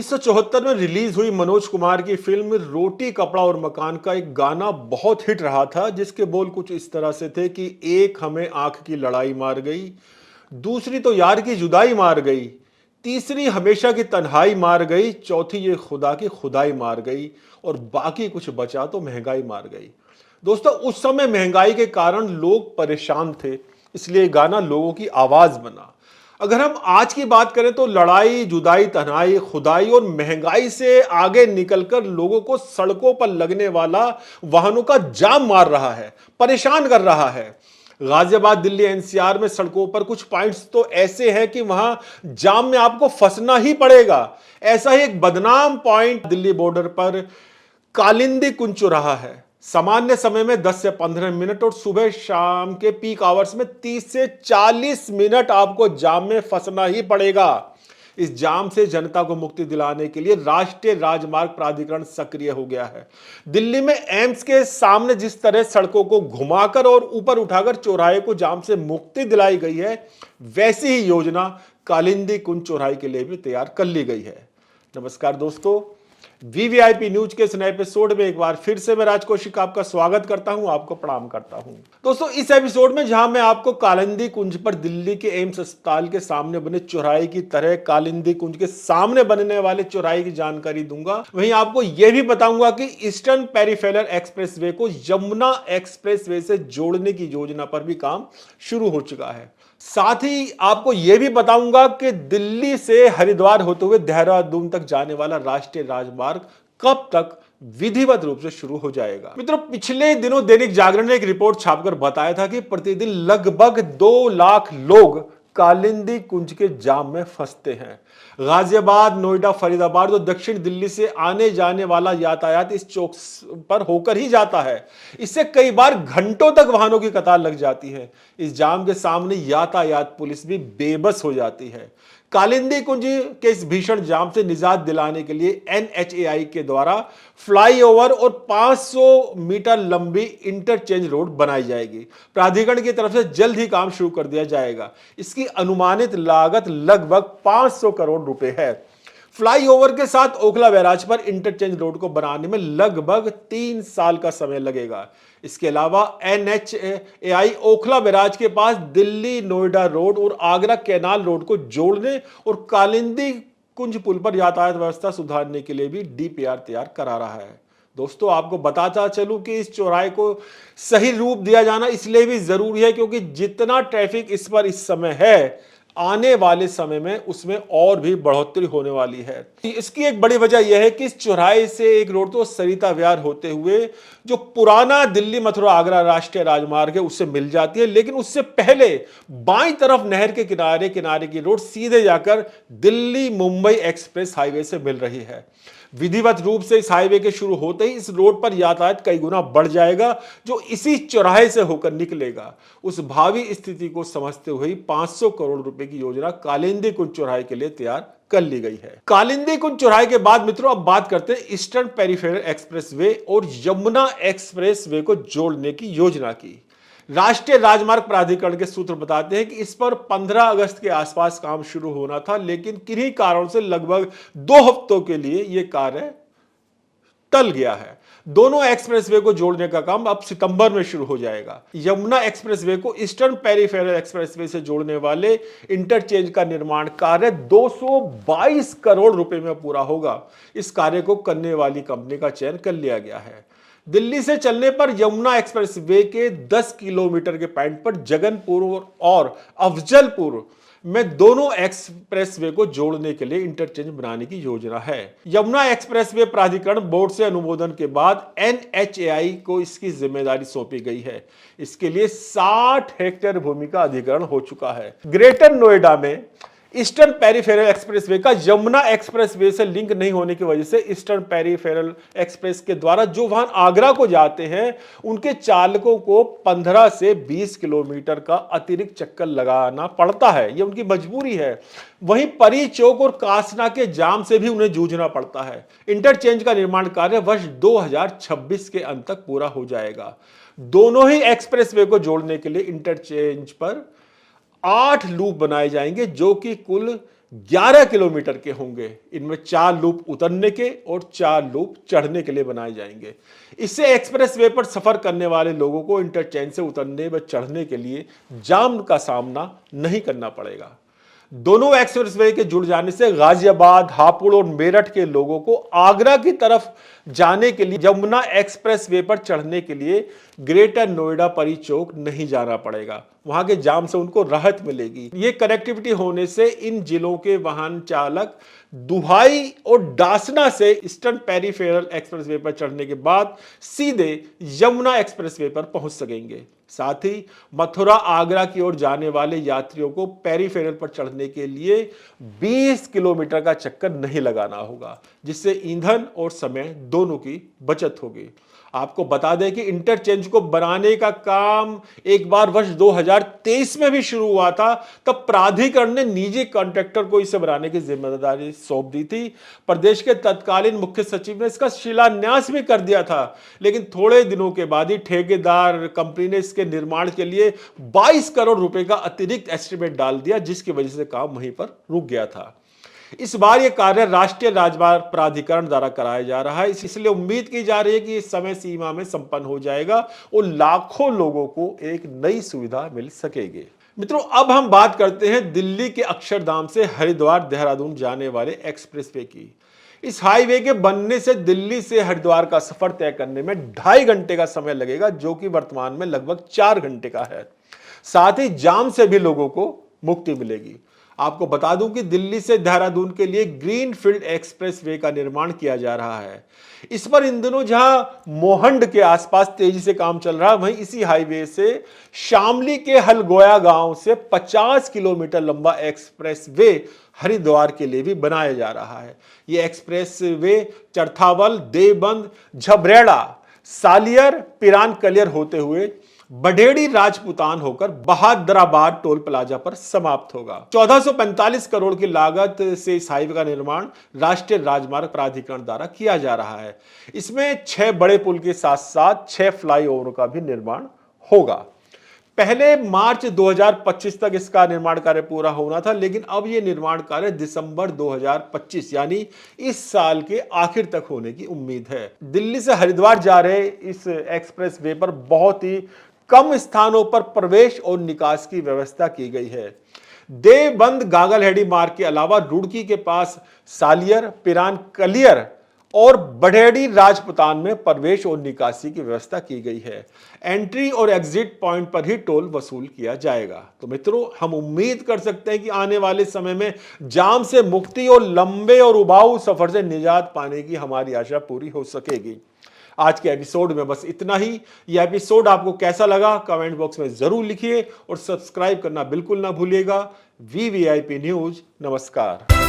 1974 में रिलीज हुई मनोज कुमार की फिल्म रोटी कपड़ा और मकान का एक गाना बहुत हिट रहा था, जिसके बोल कुछ इस तरह से थे कि एक हमें आंख की लड़ाई मार गई, दूसरी तो यार की जुदाई मार गई, तीसरी हमेशा की तन्हाई मार गई, चौथी ये खुदा की खुदाई मार गई और बाकी कुछ बचा तो महंगाई मार गई। दोस्तों, उस समय महंगाई के कारण लोग परेशान थे, इसलिए गाना लोगों की आवाज बना। अगर हम आज की बात करें तो लड़ाई, जुदाई, तन्हाई, खुदाई और महंगाई से आगे निकलकर लोगों को सड़कों पर लगने वाला वाहनों का जाम मार रहा है, परेशान कर रहा है। गाजियाबाद, दिल्ली, एनसीआर में सड़कों पर कुछ पॉइंट्स तो ऐसे हैं कि वहां जाम में आपको फंसना ही पड़ेगा। ऐसा ही एक बदनाम पॉइंट दिल्ली बॉर्डर पर कालिंदी कुंज चौराहा है। सामान्य समय में 10 से 15 मिनट और सुबह शाम के पीक आवर्स में 30 से 40 मिनट आपको जाम में फंसना ही पड़ेगा। इस जाम से जनता को मुक्ति दिलाने के लिए राष्ट्रीय राजमार्ग प्राधिकरण सक्रिय हो गया है। दिल्ली में एम्स के सामने जिस तरह सड़कों को घुमाकर और ऊपर उठाकर चौराहे को जाम से मुक्ति दिलाई गई है, वैसी ही योजना कालिंदी कुंज चौराहे के लिए भी तैयार कर ली गई है। नमस्कार दोस्तों, वीवीआईपी न्यूज के इस नए एपिसोड में एक बार फिर से मैं राज कौशिक आपका स्वागत करता हूं, आपको प्रणाम करता हूं। दोस्तों, इस एपिसोड में जहां मैं आपको कालिंदी कुंज पर दिल्ली के एम्स अस्पताल के सामने बने चौराहे की तरह कालिंदी कुंज के सामने बनने वाले चौराहे की जानकारी दूंगा, वहीं आपको यह भी बताऊंगा कि ईस्टर्न पेरिफेरल एक्सप्रेसवे को यमुना एक्सप्रेसवे से जोड़ने की योजना पर भी काम शुरू हो चुका है। साथ ही आपको यह भी बताऊंगा कि दिल्ली से हरिद्वार होते हुए देहरादून तक जाने वाला राष्ट्रीय राजमार्ग कब तक विधिवत रूप से शुरू हो जाएगा। मित्रों, पिछले दिनों दैनिक जागरण ने एक रिपोर्ट छापकर बताया था कि प्रतिदिन लगभग 2 लाख लोग कालिंदी कुंज के जाम में फंसते हैं। गाजियाबाद, नोएडा, फरीदाबाद और दक्षिण दिल्ली से आने जाने वाला यातायात इस चौक पर होकर ही जाता है। इससे कई बार घंटों तक वाहनों की कतार लग जाती है। इस जाम के सामने यातायात पुलिस भी बेबस हो जाती है। कालिंदी कुंज के इस भीषण जाम से निजात दिलाने के लिए एनएचएआई के द्वारा फ्लाईओवर और 500 मीटर लंबी इंटरचेंज रोड बनाई जाएगी। प्राधिकरण की तरफ से जल्द ही काम शुरू कर दिया जाएगा। इसकी अनुमानित लागत लगभग 500 करोड़ रुपए है। फ्लाईओवर के साथ ओखला बैराज पर इंटरचेंज रोड को बनाने में लगभग 3 साल का समय लगेगा। इसके अलावा एनएचएआई ओखला बैराज के पास दिल्ली नोएडा रोड और आगरा कैनाल रोड को जोड़ने और कालिंदी कुंज पुल पर यातायात व्यवस्था सुधारने के लिए भी डीपीआर तैयार करा रहा है। दोस्तों, आपको बताता चलूं कि इस चौराहे को सही रूप दिया जाना इसलिए भी जरूरी है क्योंकि जितना ट्रैफिक इस पर इस समय है, आने वाले समय में उसमें और भी बढ़ोतरी होने वाली है। इसकी एक बड़ी वजह यह है कि इस चौराहे से एक रोड तो सरिता विहार होते हुए जो पुराना दिल्ली मथुरा आगरा राष्ट्रीय राजमार्ग है उससे मिल जाती है, लेकिन उससे पहले बाईं तरफ नहर के किनारे किनारे की रोड सीधे जाकर दिल्ली मुंबई एक्सप्रेस हाईवे से मिल रही है। विधिवत रूप से इस हाईवे के शुरू होते ही इस रोड पर यातायात कई गुना बढ़ जाएगा, जो इसी चौराहे से होकर निकलेगा। उस भावी स्थिति को समझते हुए 500 करोड़ रुपए की योजना कालिंदी कुंज चौराहे के लिए तैयार कर ली गई है। कालिंदी कुंज चौराहे के बाद मित्रों, अब बात करते हैं ईस्टर्न पेरिफेरल एक्सप्रेसवे और यमुना एक्सप्रेसवे को जोड़ने की योजना की। राष्ट्रीय राजमार्ग प्राधिकरण के सूत्र बताते हैं कि इस पर 15 अगस्त के आसपास काम शुरू होना था, लेकिन किन्हीं कारणों से लगभग 2 हफ्तों के लिए यह कार्य टल गया है। दोनों एक्सप्रेसवे को जोड़ने का काम अब सितंबर में शुरू हो जाएगा। यमुना एक्सप्रेसवे को ईस्टर्न पेरिफेरल एक्सप्रेसवे से जोड़ने वाले इंटरचेंज का निर्माण कार्य 222 करोड़ रुपए में पूरा होगा। इस कार्य को करने वाली कंपनी का चयन कर लिया गया है। दिल्ली से चलने पर यमुना एक्सप्रेसवे के 10 किलोमीटर के पॉइंट पर जगनपुर और अफजलपुर में दोनों एक्सप्रेसवे को जोड़ने के लिए इंटरचेंज बनाने की योजना है। यमुना एक्सप्रेसवे प्राधिकरण बोर्ड से अनुमोदन के बाद एनएचएआई को इसकी जिम्मेदारी सौंपी गई है। इसके लिए 60 हेक्टेयर भूमि का अधिग्रहण हो चुका है। ग्रेटर नोएडा में ईस्टर्न पेरिफेरल एक्सप्रेसवे का यमुना एक्सप्रेसवे से लिंक नहीं होने की वजह से ईस्टर्न पेरिफेरल एक्सप्रेस के द्वारा जो वाहन आगरा को जाते हैं, उनके चालकों को 15 से 20 किलोमीटर का अतिरिक्त चक्कर लगाना पड़ता है। यह उनकी मजबूरी है। वहीं परी चौक और कासना के जाम से भी उन्हें जूझना पड़ता है। इंटरचेंज का निर्माण कार्य वर्ष 2026 के अंत तक पूरा हो जाएगा। दोनों ही एक्सप्रेसवे को जोड़ने के लिए इंटरचेंज पर 8 लूप बनाए जाएंगे, जो कि कुल 11 किलोमीटर के होंगे। इनमें 4 लूप उतरने के और 4 लूप चढ़ने के लिए बनाए जाएंगे। इससे एक्सप्रेसवे पर सफर करने वाले लोगों को इंटरचेंज से उतरने व चढ़ने के लिए जाम का सामना नहीं करना पड़ेगा। दोनों एक्सप्रेसवे के जुड़ जाने से गाजियाबाद, हापुड़ और मेरठ के लोगों को आगरा की तरफ जाने के लिए यमुना एक्सप्रेसवे पर चढ़ने के लिए ग्रेटर नोएडा परी चौक नहीं जाना पड़ेगा। वहां के जाम से उनको राहत मिलेगी। ये कनेक्टिविटी होने से इन जिलों के वाहन चालक दुहाई और डासना से ईस्टर्न पेरीफेरल एक्सप्रेसवे पर चढ़ने के बाद सीधे यमुना एक्सप्रेसवे पर पहुंच सकेंगे। साथ ही मथुरा आगरा की ओर जाने वाले यात्रियों को पेरीफेरल पर चढ़ने के लिए 20 किलोमीटर का चक्कर नहीं लगाना होगा, जिससे ईंधन और समय दोनों की बचत होगी। आपको बता दें कि इंटरचेंज को बनाने का काम एक बार वर्ष 2023 में भी शुरू हुआ था। तब प्राधिकरण ने निजी कॉन्ट्रैक्टर को इसे बनाने की जिम्मेदारी सौंप दी थी। प्रदेश के तत्कालीन मुख्य सचिव ने इसका शिलान्यास भी कर दिया था, लेकिन थोड़े दिनों के बाद ही ठेकेदार कंपनी ने इसके निर्माण के लिए 22 करोड़ रुपए का अतिरिक्त एस्टिमेट डाल दिया, जिसकी वजह से काम वहीं पर रुक गया था। इस बार यह कार्य राष्ट्रीय राजमार्ग प्राधिकरण द्वारा कराया जा रहा है, इसलिए उम्मीद की जा रही है कि इस समय सीमा में संपन्न हो जाएगा और लाखों लोगों को एक नई सुविधा मिल सकेगी। मित्रों, अब हम बात करते हैं दिल्ली के अक्षरधाम से हरिद्वार देहरादून जाने वाले एक्सप्रेसवे की। इस हाईवे के बनने से दिल्ली से हरिद्वार का सफर तय करने में 2.5 घंटे का समय लगेगा, जो कि वर्तमान में लगभग 4 घंटे का है। साथ ही जाम से भी लोगों को मुक्ति मिलेगी। आपको बता दूं कि दिल्ली से देहरादून के लिए ग्रीनफील्ड एक्सप्रेसवे का निर्माण किया जा रहा है। इस पर इन दिनों जहां मोहंड के आसपास तेजी से काम चल रहा है, वहीं इसी हाईवे से शामली के हलगोया गांव से 50 किलोमीटर लंबा एक्सप्रेसवे हरिद्वार के लिए भी बनाया जा रहा है। यह एक्सप्रेसवे चरथावल, देवबंद, झबरेड़ा, सालियर, पिरान कलियर होते हुए बढेड़ी राजपुतान होकर बहादराबाद टोल प्लाजा पर समाप्त होगा। 1445 करोड़ की लागत से इस हाईवे का निर्माण राष्ट्रीय राजमार्ग प्राधिकरण द्वारा किया जा रहा है। इसमें 6 बड़े पुल के साथ साथ 6 फ्लाईओवर का भी निर्माण होगा। पहले मार्च 2025 तक इसका निर्माण कार्य पूरा होना था, लेकिन अब यह निर्माण कार्य दिसंबर 2025 यानी इस साल के आखिर तक होने की उम्मीद है। दिल्ली से हरिद्वार जा रहे इस एक्सप्रेसवे पर बहुत ही कम स्थानों पर प्रवेश और निकास की व्यवस्था की गई है। देवबंद गागलहेड़ी मार्ग के अलावा रुड़की के पास सालियर, पिरान कलियर और बढेड़ी राजपुतान में प्रवेश और निकासी की व्यवस्था की गई है। एंट्री और एग्जिट पॉइंट पर ही टोल वसूल किया जाएगा। तो मित्रों, हम उम्मीद कर सकते हैं कि आने वाले समय में जाम से मुक्ति और लंबे और उबाऊ सफर से निजात पाने की हमारी आशा पूरी हो सकेगी। आज के एपिसोड में बस इतना ही। यह एपिसोड आपको कैसा लगा कमेंट बॉक्स में जरूर लिखिए और सब्सक्राइब करना बिल्कुल ना भूलिएगा। VVIP न्यूज, नमस्कार।